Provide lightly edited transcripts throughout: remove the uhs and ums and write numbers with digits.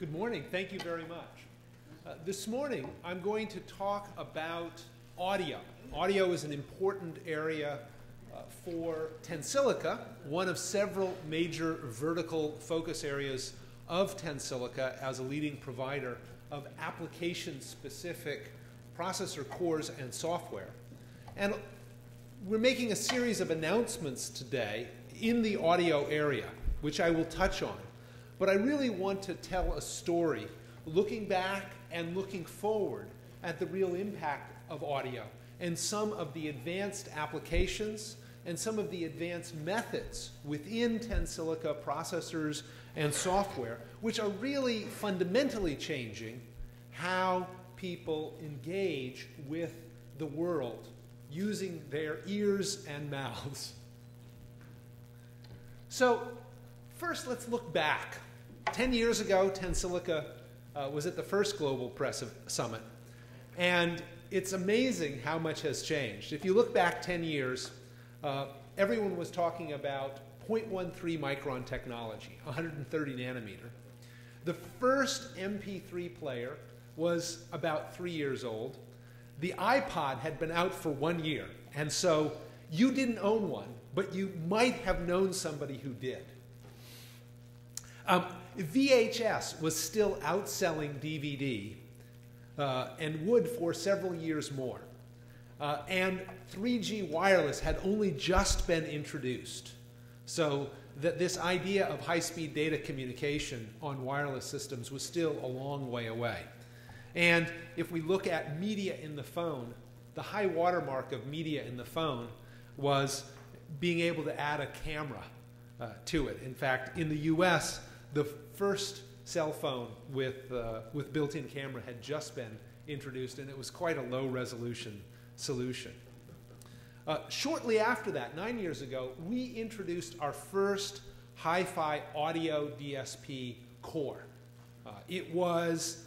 Good morning. Thank you very much. This morning, I'm going to talk about audio. Audio is an important area for Tensilica, one of several major vertical focus areas of Tensilica as a leading provider of application-specific processor cores and software. And we're making a series of announcements today in the audio area, which I will touch on. But I really want to tell a story looking back and looking forward at the real impact of audio and some of the advanced applications and some of the advanced methods within Tensilica processors and software, which are really fundamentally changing how people engage with the world using their ears and mouths. So first, let's look back. 10 years ago, Tensilica was at the first Globalpress Summit. And it's amazing how much has changed. If you look back 10 years, everyone was talking about 0.13 micron technology, 130 nanometer. The first MP3 player was about 3 years old. The iPod had been out for 1 year. And so you didn't own one, but you might have known somebody who did. VHS was still outselling DVD and would for several years more. And 3G wireless had only just been introduced. So that this idea of high-speed data communication on wireless systems was still a long way away. And if we look at media in the phone, the high watermark of media in the phone was being able to add a camera to it. In fact, in the US, the first cell phone with built-in camera had just been introduced, and it was quite a low-resolution solution. Shortly after that, 9 years ago, we introduced our first hi-fi audio DSP core. It was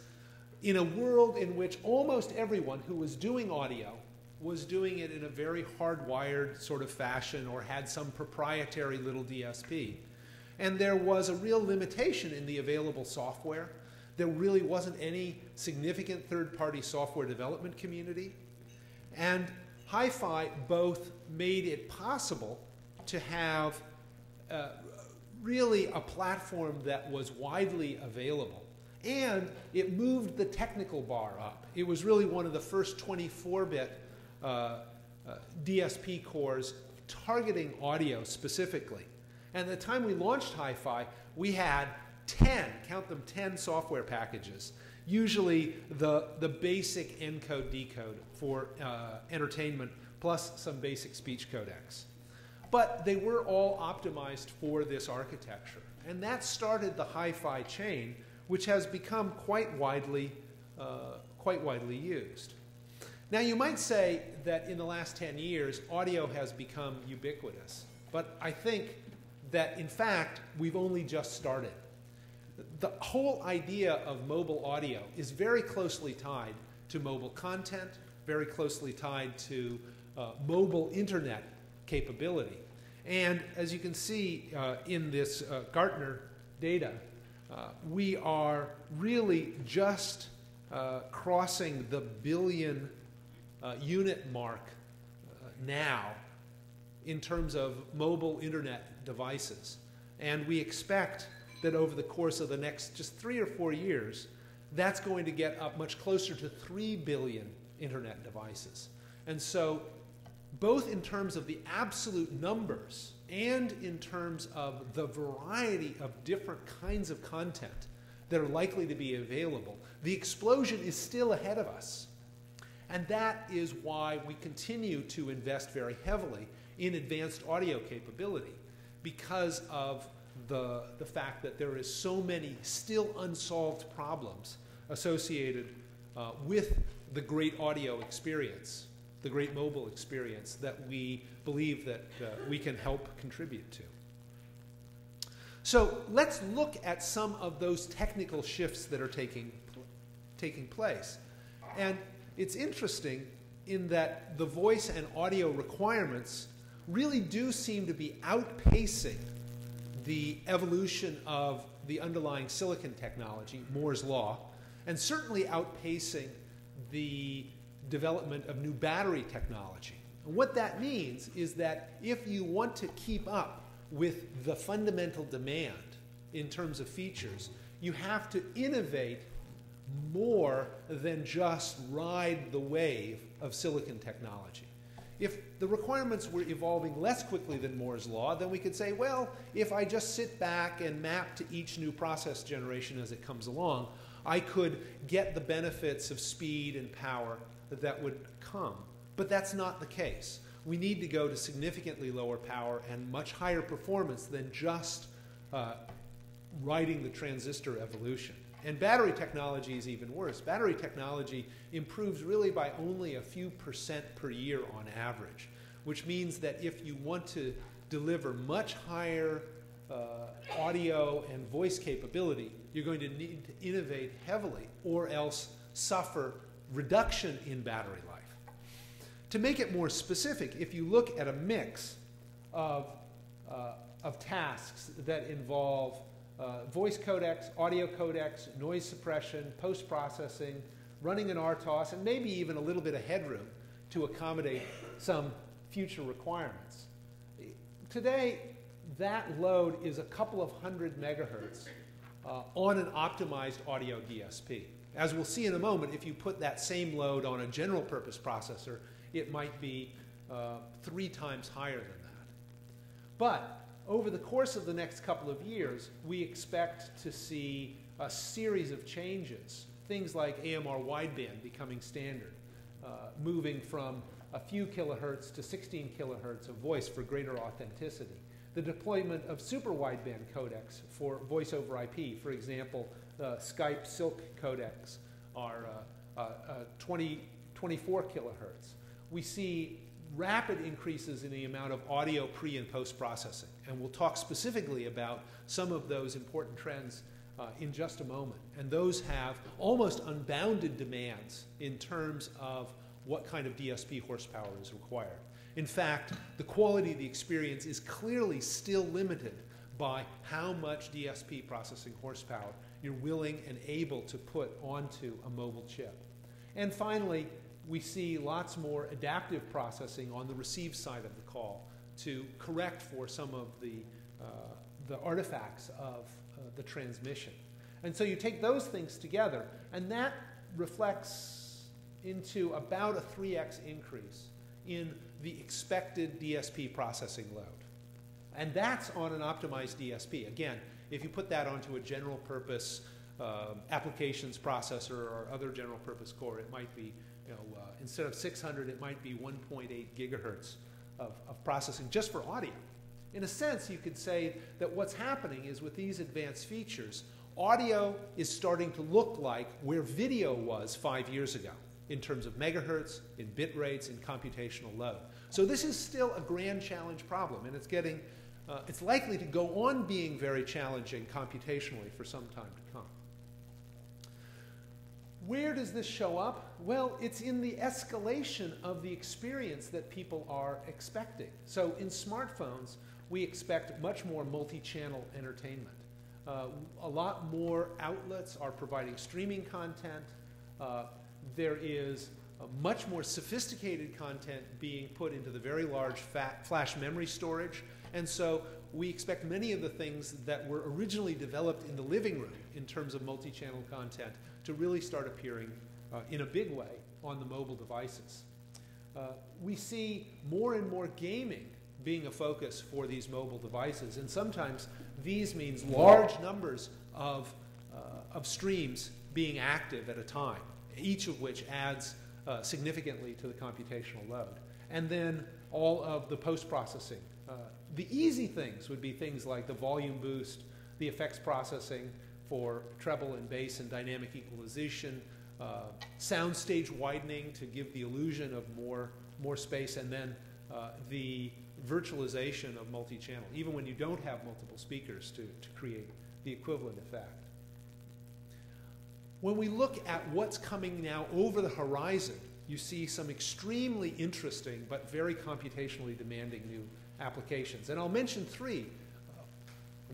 in a world in which almost everyone who was doing audio was doing it in a very hardwired sort of fashion or had some proprietary little DSP. And there was a real limitation in the available software. There really wasn't any significant third-party software development community. And hi-fi both made it possible to have really a platform that was widely available. And it moved the technical bar up. It was really one of the first 24-bit DSP cores targeting audio specifically. And at the time we launched hi-fi, we had 10, count them, 10 software packages, usually the basic encode-decode for entertainment, plus some basic speech codecs. But they were all optimized for this architecture. And that started the hi-fi chain, which has become quite widely used. Now, you might say that in the last 10 years, audio has become ubiquitous. But I think that, in fact, we've only just started. The whole idea of mobile audio is very closely tied to mobile content, very closely tied to mobile internet capability. And as you can see in this Gartner data, we are really just crossing the billion unit mark now in terms of mobile internet devices. And we expect that over the course of the next just 3 or 4 years, that's going to get up much closer to 3 billion internet devices. And so both in terms of the absolute numbers and in terms of the variety of different kinds of content that are likely to be available, the explosion is still ahead of us. And that is why we continue to invest very heavily in advanced audio capability, because of the fact that there is so many still unsolved problems associated with the great audio experience, the great mobile experience that we believe that we can help contribute to. So let's look at some of those technical shifts that are taking place. And it's interesting in that the voice and audio requirements really do seem to be outpacing the evolution of the underlying silicon technology, Moore's law, and certainly outpacing the development of new battery technology. And what that means is that if you want to keep up with the fundamental demand in terms of features, you have to innovate more than just ride the wave of silicon technology. If the requirements were evolving less quickly than Moore's law, then we could say, well, if I just sit back and map to each new process generation as it comes along, I could get the benefits of speed and power that would come. But that's not the case. We need to go to significantly lower power and much higher performance than just riding the transistor evolution. And battery technology is even worse. Battery technology improves really by only a few percent per year on average, which means that if you want to deliver much higher audio and voice capability, you're going to need to innovate heavily or else suffer reduction in battery life. To make it more specific, if you look at a mix of tasks that involve voice codecs, audio codecs, noise suppression, post-processing, running an RTOS, and maybe even a little bit of headroom to accommodate some future requirements. Today, that load is a couple of hundred megahertz on an optimized audio DSP. As we'll see in a moment, if you put that same load on a general purpose processor, it might be 3 times higher than that. But over the course of the next couple of years, we expect to see a series of changes, things like AMR wideband becoming standard, moving from a few kilohertz to 16 kilohertz of voice for greater authenticity. The deployment of super wideband codecs for voice over IP, for example, Skype Silk codecs are 24 kilohertz. We see rapid increases in the amount of audio pre and post processing, and we'll talk specifically about some of those important trends in just a moment. And those have almost unbounded demands in terms of what kind of DSP horsepower is required. In fact, the quality of the experience is clearly still limited by how much DSP processing horsepower you're willing and able to put onto a mobile chip. And finally, we see lots more adaptive processing on the receive side of the call to correct for some of the artifacts of the transmission. And so you take those things together, and that reflects into about a 3x increase in the expected DSP processing load. And that's on an optimized DSP. Again, if you put that onto a general purpose applications processor or other general purpose core, it might be, instead of 600, it might be 1.8 gigahertz of processing just for audio. In a sense, you could say that what's happening is with these advanced features, audio is starting to look like where video was 5 years ago in terms of megahertz, in bit rates, in computational load. So this is still a grand challenge problem, and it's likely to go on being very challenging computationally for some time to come. Where does this show up? Well, it's in the escalation of the experience that people are expecting. So in smartphones, we expect much more multi-channel entertainment. A lot more outlets are providing streaming content. There is much more sophisticated content being put into the very large flash memory storage. And so we expect many of the things that were originally developed in the living room in terms of multi-channel content to really start appearing in a big way on the mobile devices. We see more and more gaming being a focus for these mobile devices, and sometimes these means large numbers of streams being active at a time, each of which adds significantly to the computational load. And then all of the post-processing. The easy things would be things like the volume boost, the effects processing for treble and bass and dynamic equalization, soundstage widening to give the illusion of more space, and then the virtualization of multi-channel, even when you don't have multiple speakers to create the equivalent effect. When we look at what's coming now over the horizon, you see some extremely interesting but very computationally demanding new applications. And I'll mention 3,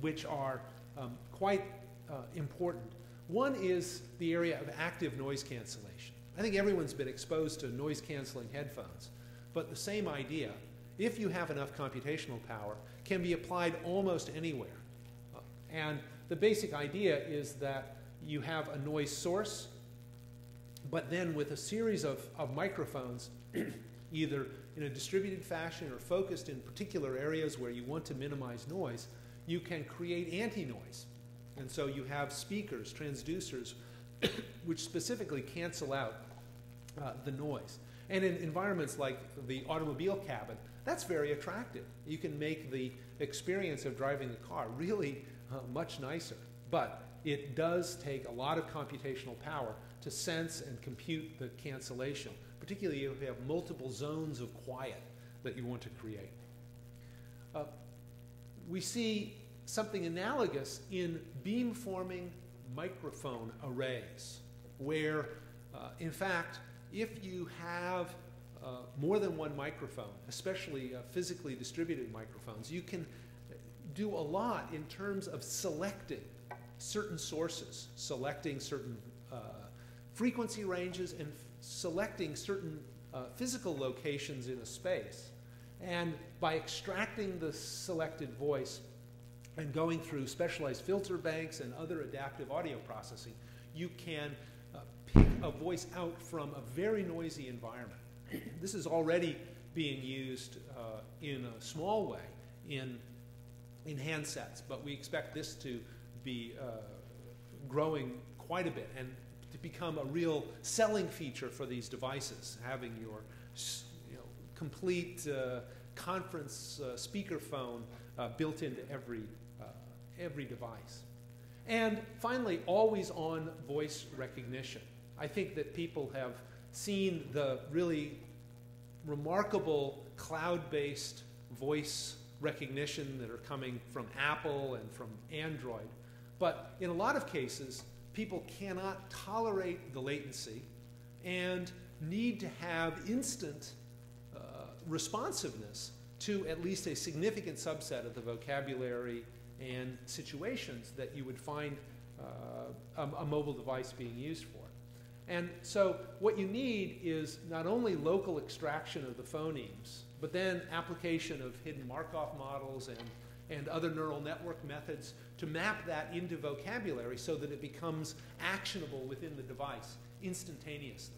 which are quite important. One is the area of active noise cancellation. I think everyone's been exposed to noise canceling headphones, but the same idea, if you have enough computational power, can be applied almost anywhere. And the basic idea is that you have a noise source, but then with a series of microphones, either in a distributed fashion or focused in particular areas where you want to minimize noise, you can create anti-noise. And so you have speakers, transducers, which specifically cancel out the noise. And in environments like the automobile cabin, that's very attractive. You can make the experience of driving the car really much nicer. But it does take a lot of computational power to sense and compute the cancellation, particularly if you have multiple zones of quiet that you want to create. We see something analogous in beamforming microphone arrays, where, in fact, if you have more than one microphone, especially physically distributed microphones, you can do a lot in terms of selecting certain sources, selecting certain frequency ranges, and selecting certain physical locations in a space. And by extracting the selected voice and going through specialized filter banks and other adaptive audio processing, you can pick a voice out from a very noisy environment. This is already being used in a small way in handsets, but we expect this to be growing quite a bit and to become a real selling feature for these devices, having your complete conference speakerphone built into every device. And finally, always-on voice recognition. I think that people have seen the really remarkable cloud-based voice recognition that are coming from Apple and from Android. But in a lot of cases, people cannot tolerate the latency and need to have instant responsiveness to at least a significant subset of the vocabulary and situations that you would find a mobile device being used for. And so what you need is not only local extraction of the phonemes, but then application of hidden Markov models and other neural network methods to map that into vocabulary so that it becomes actionable within the device instantaneously.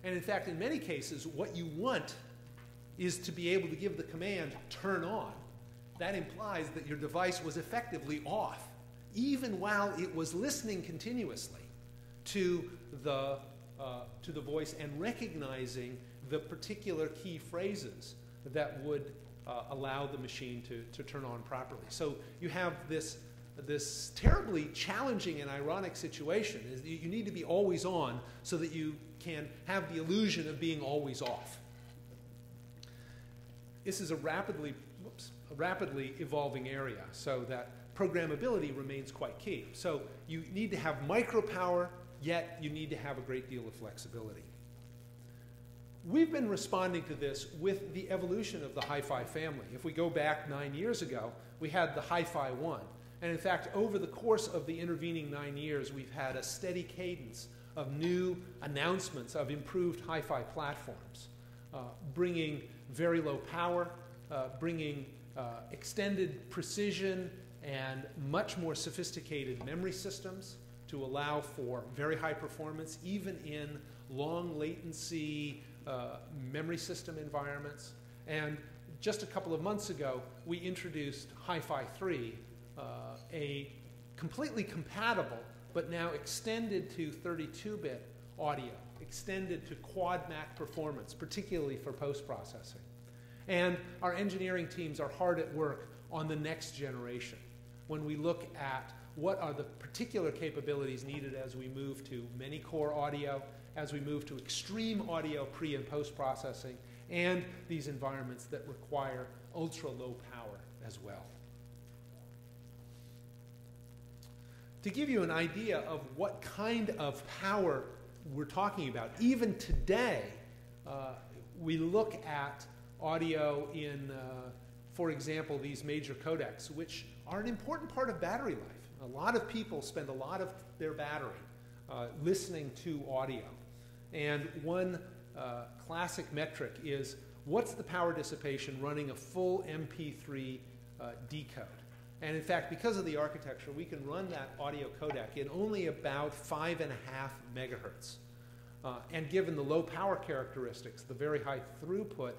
And in fact, in many cases, what you want is to be able to give the command, turn on. That implies that your device was effectively off, even while it was listening continuously to the voice and recognizing the particular key phrases that would allow the machine to turn on properly. So you have this terribly challenging and ironic situation. Is you need to be always on so that you can have the illusion of being always off. This is a rapidly evolving area, so that programmability remains quite key. So you need to have micro power, yet you need to have a great deal of flexibility. We've been responding to this with the evolution of the hi-fi family. If we go back 9 years ago, we had the Hi-Fi 1. And in fact, over the course of the intervening 9 years, we've had a steady cadence of new announcements of improved hi-fi platforms, bringing very low power, bringing extended precision and much more sophisticated memory systems to allow for very high performance, even in long latency memory system environments. And just a couple of months ago, we introduced Hi-Fi 3, a completely compatible, but now extended to 32-bit audio, extended to quad Mac performance, particularly for post-processing. And our engineering teams are hard at work on the next generation. When we look at what are the particular capabilities needed as we move to many-core audio, as we move to extreme audio pre- and post-processing, and these environments that require ultra-low power as well. To give you an idea of what kind of power we're talking about, even today, we look at audio in, for example, these major codecs, which are an important part of battery life. A lot of people spend a lot of their battery listening to audio. And one classic metric is, what's the power dissipation running a full MP3 decode? And in fact, because of the architecture, we can run that audio codec in only about 5.5 megahertz. And given the low power characteristics, the very high throughput,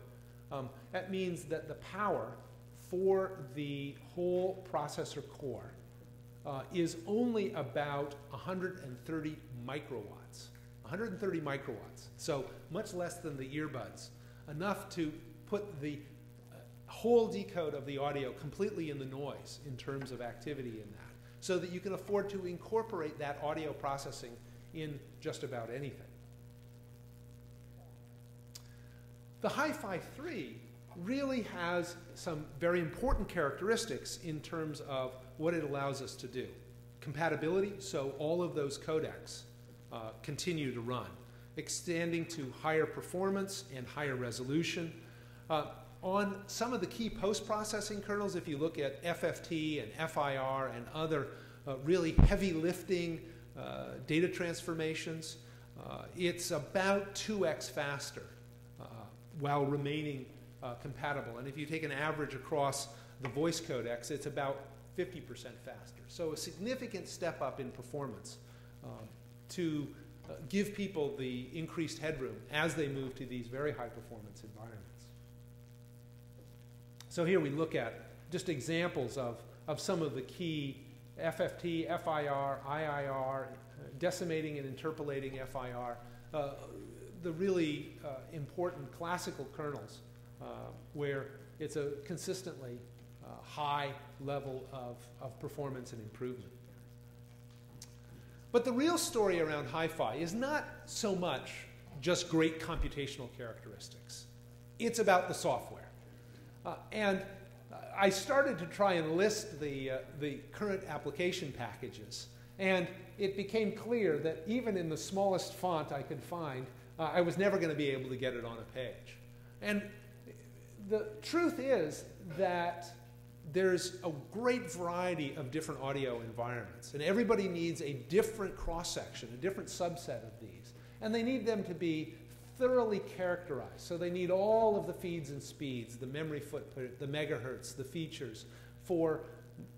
that means that the power for the whole processor core is only about 130 microwatts. 130 microwatts, so much less than the earbuds, enough to put the whole decode of the audio completely in the noise in terms of activity in that, so that you can afford to incorporate that audio processing in just about anything. The Hi-Fi 3 really has some very important characteristics in terms of what it allows us to do. Compatibility, so all of those codecs continue to run, extending to higher performance and higher resolution. On some of the key post-processing kernels, if you look at FFT and FIR and other really heavy lifting data transformations, it's about 2x faster while remaining compatible. And if you take an average across the voice codecs, it's about 50% faster. So a significant step up in performance to give people the increased headroom as they move to these very high performance environments. So here we look at just examples of some of the key FFT, FIR, IIR, decimating and interpolating FIR, the really important classical kernels where it's a consistently high level of performance and improvement. But the real story around Hi-Fi is not so much just great computational characteristics. It's about the software. And I started to try and list the current application packages. And it became clear that even in the smallest font I could find, I was never going to be able to get it on a page. And the truth is that there's a great variety of different audio environments. And everybody needs a different cross-section, a different subset of these. And they need them to be thoroughly characterized. So they need all of the feeds and speeds, the memory footprint, the megahertz, the features for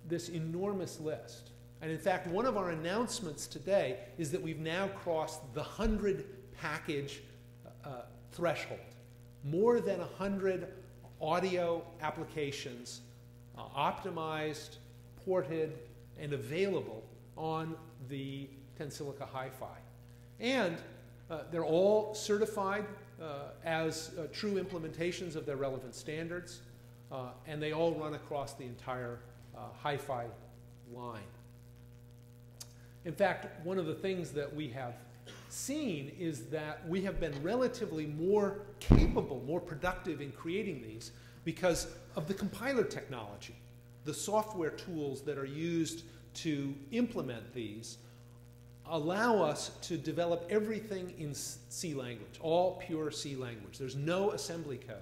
this enormous list. And in fact, one of our announcements today is that we've now crossed the 100 package threshold. More than 100 audio applications optimized, ported, and available on the Tensilica Hi-Fi. And they're all certified as true implementations of their relevant standards, and they all run across the entire Hi-Fi line. In fact, one of the things that we have seen is that we have been relatively more capable, more productive in creating these because of the compiler technology. The software tools that are used to implement these allow us to develop everything in C language, all pure C language. There's no assembly code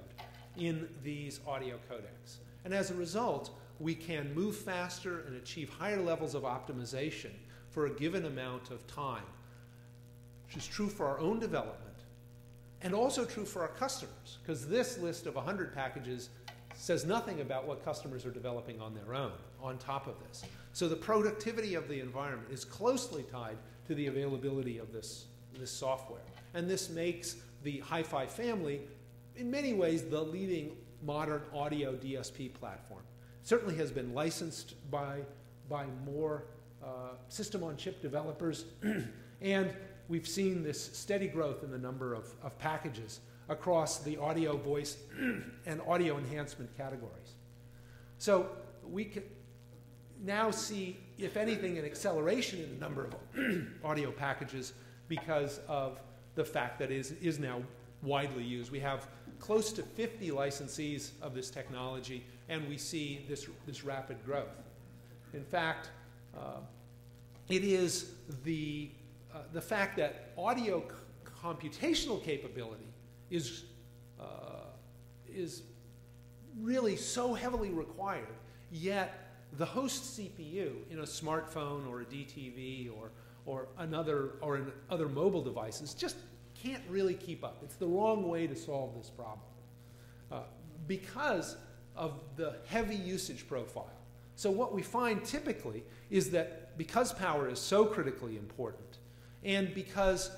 in these audio codecs. And as a result, we can move faster and achieve higher levels of optimization for a given amount of time, which is true for our own development and also true for our customers, because this list of 100 packages says nothing about what customers are developing on their own on top of this. So the productivity of the environment is closely tied to the availability of this software. And this makes the Hi-Fi family, in many ways, the leading modern audio DSP platform. It certainly has been licensed by more system-on-chip developers, and we've seen this steady growth in the number of packages across the audio, voice, and audio enhancement categories. So we can now see, if anything, an acceleration in the number of audio packages because of the fact that it is now widely used. We have close to 50 licensees of this technology, and we see this rapid growth. In fact, it is the fact that audio computational capability is really so heavily required, yet the host CPU in a smartphone or a DTV or other mobile devices just can't really keep up. It's the wrong way to solve this problem because of the heavy usage profile. So what we find typically is that because power is so critically important, and because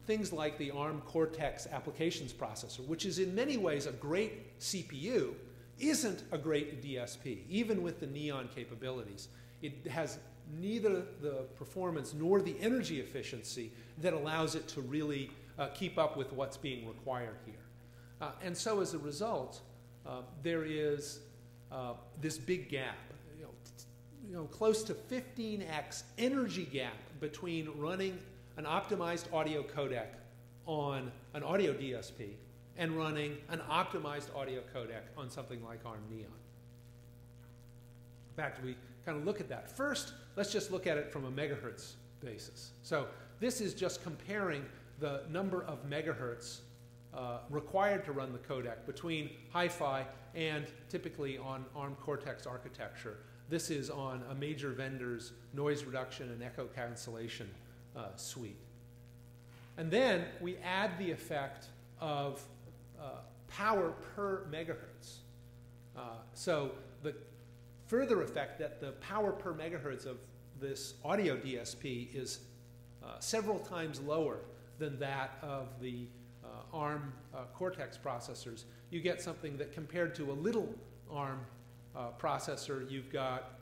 things like the ARM Cortex applications processor, which is in many ways a great CPU, isn't a great DSP, even with the Neon capabilities. It has neither the performance nor the energy efficiency that allows it to really keep up with what's being required here. And so as a result, there is this big gap, close to 15x energy gap between running an optimized audio codec on an audio DSP and running an optimized audio codec on something like ARM Neon. In fact, we kind of look at that. First, let's just look at it from a megahertz basis. So this is just comparing the number of megahertz required to run the codec between hi-fi and typically on ARM Cortex architecture. This is on a major vendor's noise reduction and echo cancellation suite. And then we add the effect of power per megahertz. So the further effect that the power per megahertz of this audio DSP is several times lower than that of the ARM Cortex processors. You get something that compared to a little ARM processor, you've got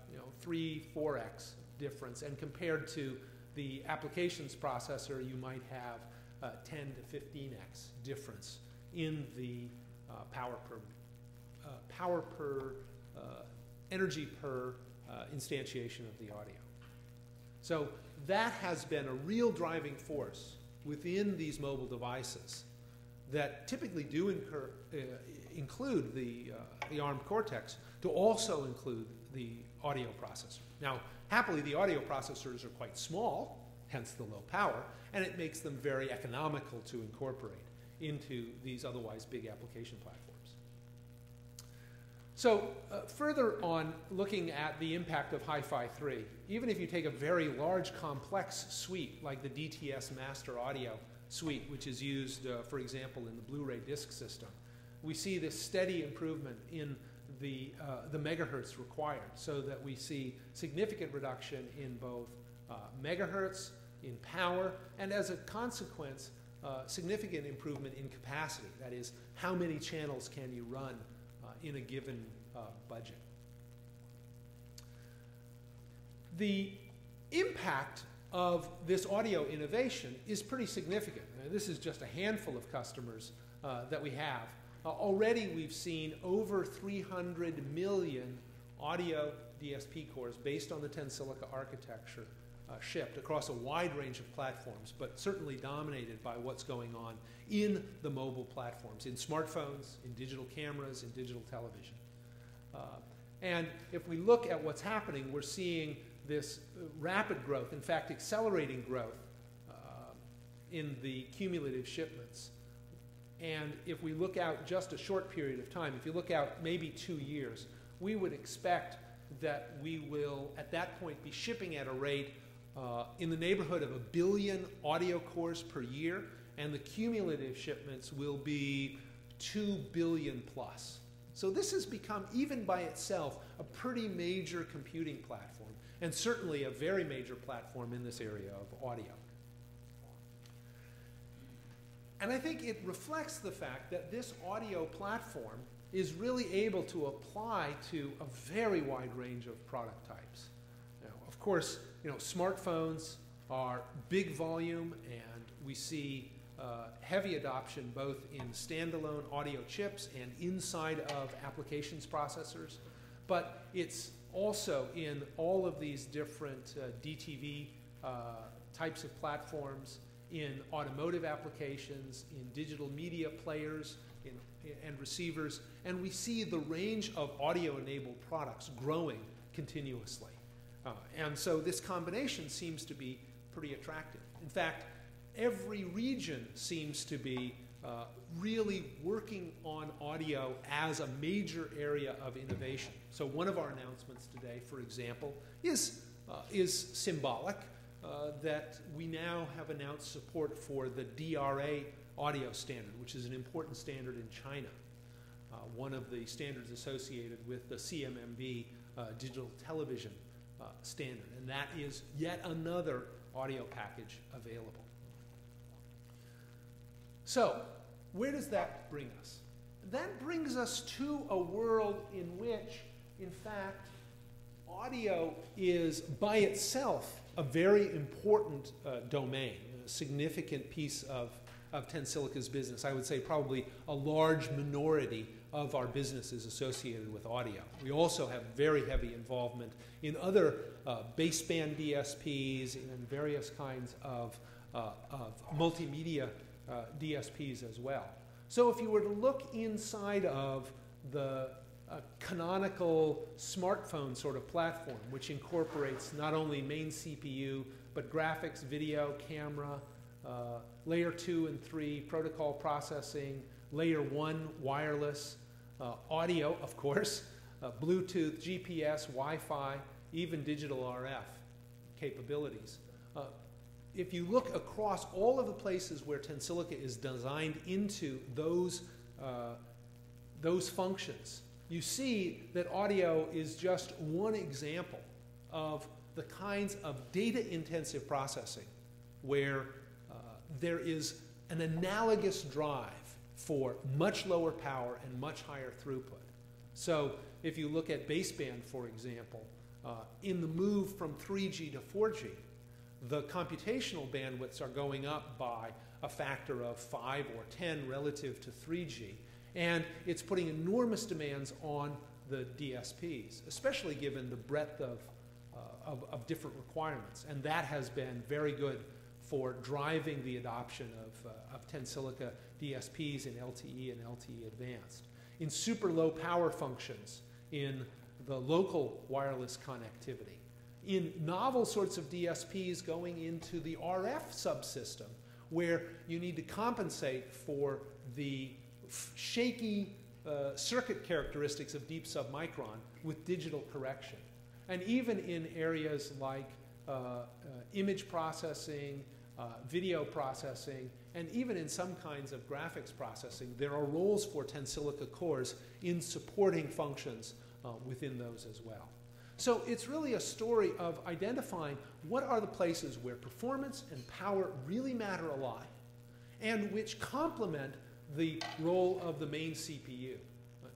3-4x difference, and compared to the applications processor, you might have 10 to 15x difference in the power per energy per instantiation of the audio. So that has been a real driving force within these mobile devices that typically do include the ARM Cortex to also include the audio processor. Now, happily, the audio processors are quite small, hence the low power, and it makes them very economical to incorporate into these otherwise big application platforms. So further on looking at the impact of Hi-Fi 3, even if you take a very large complex suite like the DTS Master Audio suite, which is used, for example, in the Blu-ray disc system, we see this steady improvement in the megahertz required, so that we see significant reduction in both megahertz, in power, and as a consequence, significant improvement in capacity. That is, how many channels can you run in a given budget. The impact of this audio innovation is pretty significant. This is just a handful of customers that we have. Already we've seen over 300 million audio DSP cores based on the Tensilica architecture shipped across a wide range of platforms, but certainly dominated by what's going on in the mobile platforms, in smartphones, in digital cameras, in digital television. And if we look at what's happening, we're seeing this rapid growth, in fact, accelerating growth in the cumulative shipments. And if we look out just a short period of time, if you look out maybe 2 years, we would expect that we will, at that point, be shipping at a rate in the neighborhood of 1 billion audio cores per year, and the cumulative shipments will be 2 billion plus. So this has become, even by itself, a pretty major computing platform, and certainly a very major platform in this area of audio. And I think it reflects the fact that this audio platform is really able to apply to a very wide range of product types. Now, of course, smartphones are big volume, and we see heavy adoption both in standalone audio chips and inside of applications processors. But it's also in all of these different DTV types of platforms, in automotive applications, in digital media players and receivers, and we see the range of audio-enabled products growing continuously. And so this combination seems to be pretty attractive. In fact, every region seems to be really working on audio as a major area of innovation. So one of our announcements today, for example, is symbolic, that we now have announced support for the DRA audio standard, which is an important standard in China, one of the standards associated with the CMMB digital television standard. And that is yet another audio package available. So, where does that bring us? That brings us to a world in which, in fact, audio is by itself a very important domain, a significant piece of Tensilica's business. I would say probably a large minority of our business is associated with audio. We also have very heavy involvement in other baseband DSPs and various kinds of multimedia DSPs as well. So if you were to look inside of the canonical smartphone sort of platform, which incorporates not only main CPU, but graphics, video, camera, layer 2 and 3 protocol processing, layer 1 wireless, audio, of course, Bluetooth, GPS, Wi-Fi, even digital RF capabilities. If you look across all of the places where Tensilica is designed into those functions, you see that audio is just one example of the kinds of data-intensive processing where there is an analogous drive for much lower power and much higher throughput. So if you look at baseband, for example, in the move from 3G to 4G, the computational bandwidths are going up by a factor of 5 or 10 relative to 3G. And it's putting enormous demands on the DSPs, especially given the breadth of different requirements. And that has been very good for driving the adoption of Tensilica DSPs in LTE and LTE Advanced. In super low power functions, in the local wireless connectivity, in novel sorts of DSPs going into the RF subsystem, where you need to compensate for the shaky circuit characteristics of deep submicron with digital correction. And even in areas like image processing, video processing, and even in some kinds of graphics processing, there are roles for Tensilica cores in supporting functions within those as well. So it's really a story of identifying what are the places where performance and power really matter a lot, and which complement the role of the main CPU.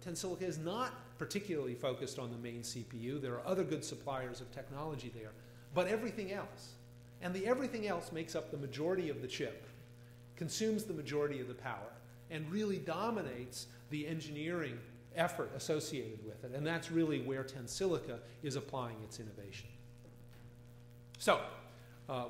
Tensilica is not particularly focused on the main CPU. There are other good suppliers of technology there, but everything else. And the everything else makes up the majority of the chip, consumes the majority of the power, and really dominates the engineering effort associated with it. And that's really where Tensilica is applying its innovation. So,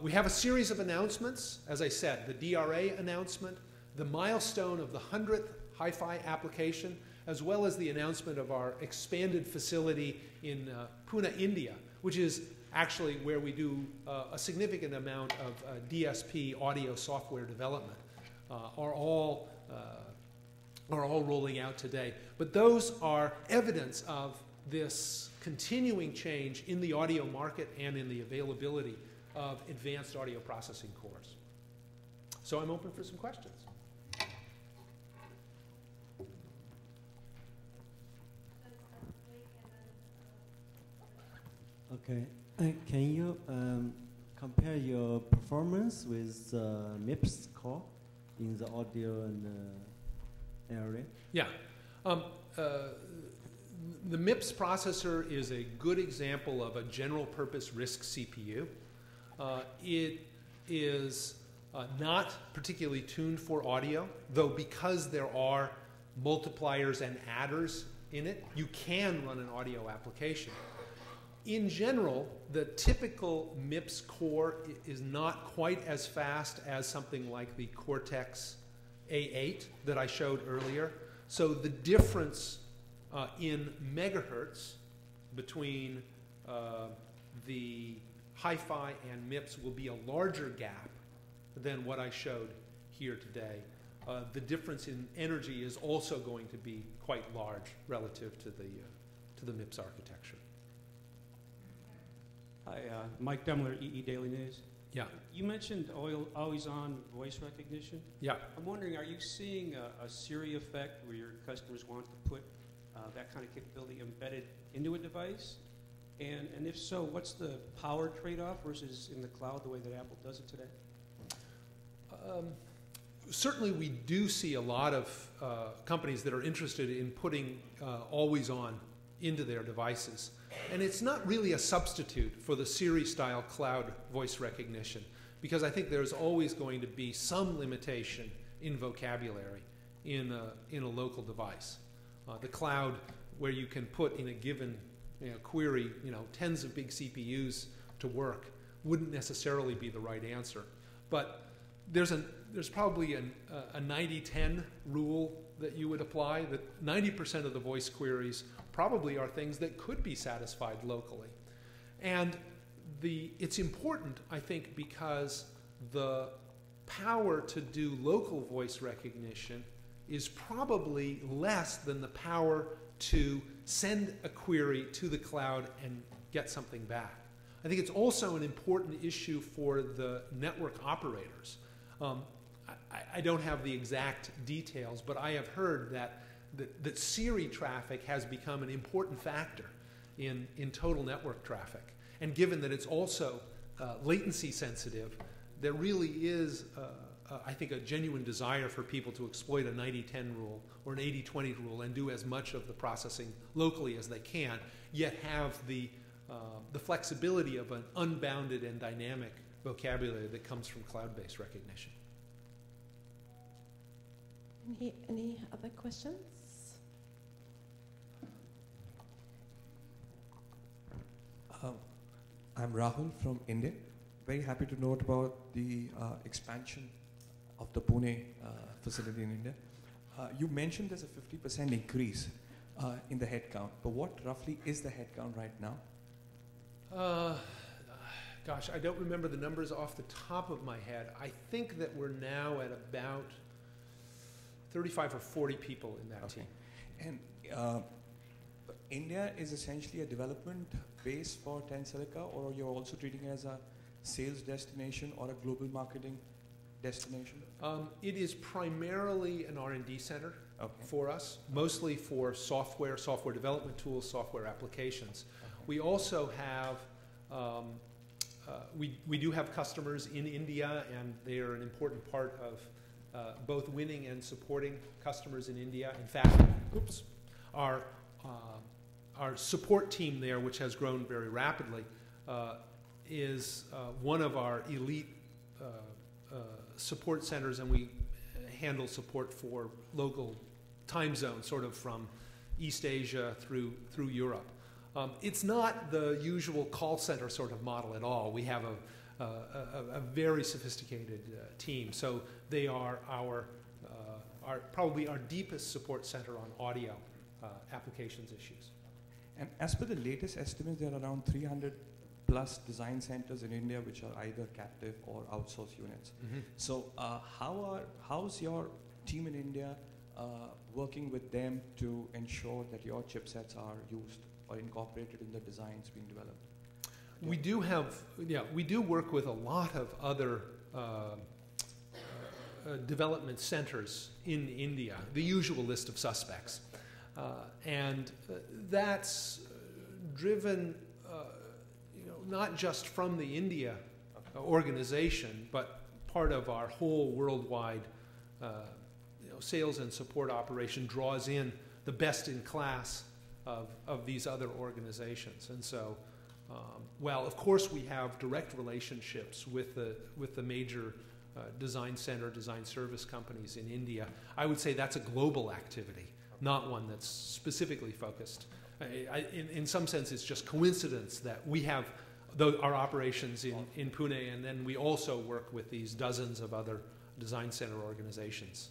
we have a series of announcements. As I said, the DRA announcement, the milestone of the 100th Hi-Fi application, as well as the announcement of our expanded facility in Pune, India, which is actually where we do a significant amount of DSP audio software development, are all rolling out today. But those are evidence of this continuing change in the audio market and in the availability of advanced audio processing cores. So I'm open for some questions. Okay. Can you compare your performance with MIPS core in the audio and area? Yeah. The MIPS processor is a good example of a general purpose RISC CPU. It is not particularly tuned for audio, though because there are multipliers and adders in it, you can run an audio application. In general, the typical MIPS core is not quite as fast as something like the Cortex A8 that I showed earlier. So the difference in megahertz between the Hi-Fi and MIPS will be a larger gap than what I showed here today. the difference in energy is also going to be quite large relative to the MIPS architecture. Hi, Mike Demler, EE Daily News. Yeah. You mentioned always-on voice recognition. Yeah. I'm wondering, are you seeing a Siri effect where your customers want to put that kind of capability embedded into a device? And if so, what's the power trade-off versus in the cloud the way that Apple does it today? Certainly we do see a lot of companies that are interested in putting always-on into their devices. And it's not really a substitute for the Siri-style cloud voice recognition, because I think there's always going to be some limitation in vocabulary in a local device. The cloud, where you can put in a given query tens of big CPUs to work, wouldn't necessarily be the right answer. But there's probably a 90-10 rule that you would apply, that 90% of the voice queries probably are things that could be satisfied locally. And it's important, I think, because the power to do local voice recognition is probably less than the power to send a query to the cloud and get something back. I think it's also an important issue for the network operators. I don't have the exact details, but I have heard that Siri traffic has become an important factor in total network traffic. And given that it's also latency sensitive, there really is, I think, a genuine desire for people to exploit a 90-10 rule or an 80-20 rule and do as much of the processing locally as they can, yet have the flexibility of an unbounded and dynamic vocabulary that comes from cloud-based recognition. Any other questions? I'm Rahul from India. Very happy to note about the expansion of the Pune facility in India. You mentioned there's a 50% increase in the headcount, but what roughly is the headcount right now? Gosh, I don't remember the numbers off the top of my head. I think that we're now at about 35 or 40 people in that team. And India is essentially a development base for Tensilica, or you're also treating it as a sales destination or a global marketing destination? It is primarily an R&D center for us, mostly for software development tools, software applications. We also have, we do have customers in India, and they are an important part of both winning and supporting customers in India. In fact, our support team there, which has grown very rapidly, is one of our elite support centers, and we handle support for local time zones, sort of from East Asia through Europe. It's not the usual call center sort of model at all. We have a very sophisticated team, so they are probably our deepest support center on audio applications issues. And as per the latest estimates, there are around 300 plus design centers in India which are either captive or outsourced units. Mm-hmm. So how's your team in India working with them to ensure that your chipsets are used or incorporated in the designs being developed? We do work with a lot of other development centers in India, the usual list of suspects. And that's driven not just from the India organization, but part of our whole worldwide sales and support operation draws in the best in class of these other organizations. And so, well, of course we have direct relationships with the major design center, design service companies in India. I would say that's a global activity, not one that's specifically focused. In some sense, it's just coincidence that we have our operations in Pune, and then we also work with these dozens of other design center organizations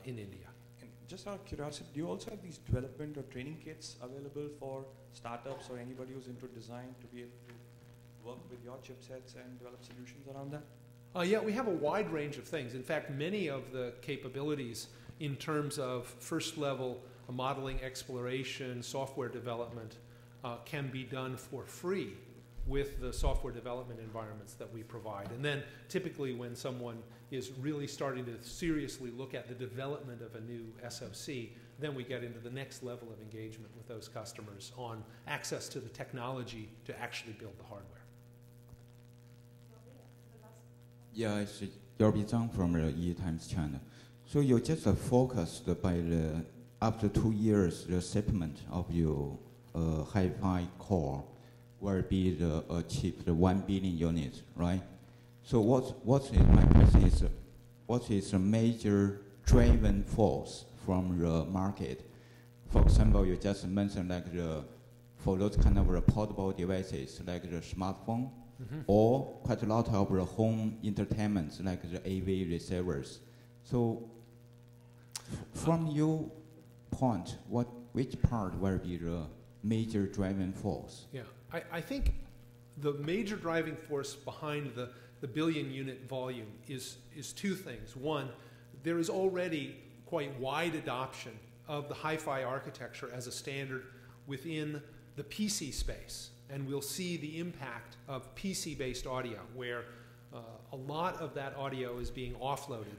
in India. And just out of curiosity, do you also have these development or training kits available for startups or anybody who's into design to be able to work with your chipsets and develop solutions around that? Yeah, we have a wide range of things. In fact, many of the capabilities in terms of first-level modeling, exploration, software development can be done for free with the software development environments that we provide. And then typically when someone is really starting to seriously look at the development of a new SoC, then we get into the next level of engagement with those customers on access to the technology to actually build the hardware. Yeah, it's Yorbi Zhang from the E Times China. So you just focused by the, after 2 years, the shipment of your Hi-Fi core will be the achieved 1 billion units, right? So what is my question is, what is the major driving force from the market? For example, you just mentioned like for those kind of portable devices like the smartphone, or quite a lot of the home entertainment like the AV receivers. So from your point, which part will be the major driving force? Yeah, I think the major driving force behind the billion unit volume is two things. One, there is already quite wide adoption of the Hi-Fi architecture as a standard within the PC space. And we'll see the impact of PC-based audio, where a lot of that audio is being offloaded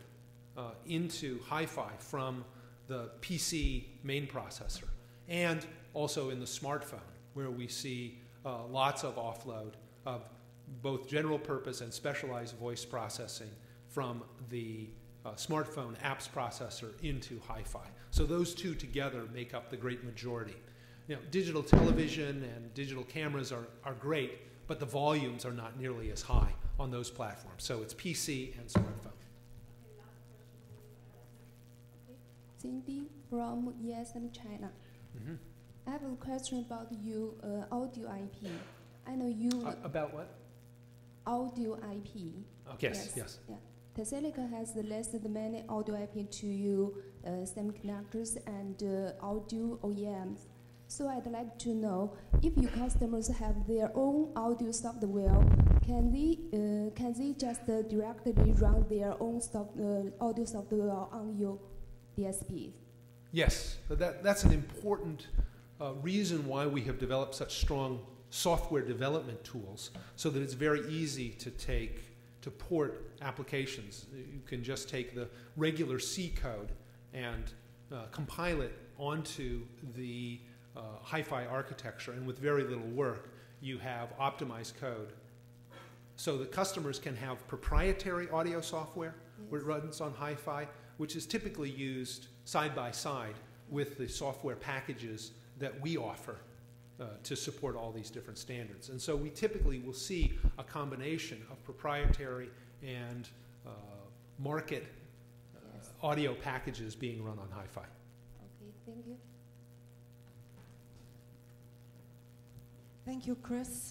into Hi-Fi from the PC main processor, and also in the smartphone, where we see lots of offload of both general purpose and specialized voice processing from the smartphone apps processor into Hi-Fi. So those two together make up the great majority. You know, digital television and digital cameras are great, but the volumes are not nearly as high on those platforms. So it's PC and smartphone. Cindy from eSummit China. I have a question about you audio IP. I know you About what? audio IP. Yes, yes. Yeah. Teselica has listed many audio IP to you semiconductors and audio OEMs. So I'd like to know if your customers have their own audio software, can they just directly run their own audio software on your DSPs? Yes, that's an important reason why we have developed such strong software development tools, so that it's very easy to port applications. You can just take the regular C code and compile it onto the Hi-Fi architecture, and with very little work, you have optimized code. So the customers can have proprietary audio software where it runs on Hi-Fi, which is typically used side by side with the software packages that we offer to support all these different standards. And so we typically will see a combination of proprietary and market audio packages being run on Hi-Fi. Okay, thank you. Thank you, Chris.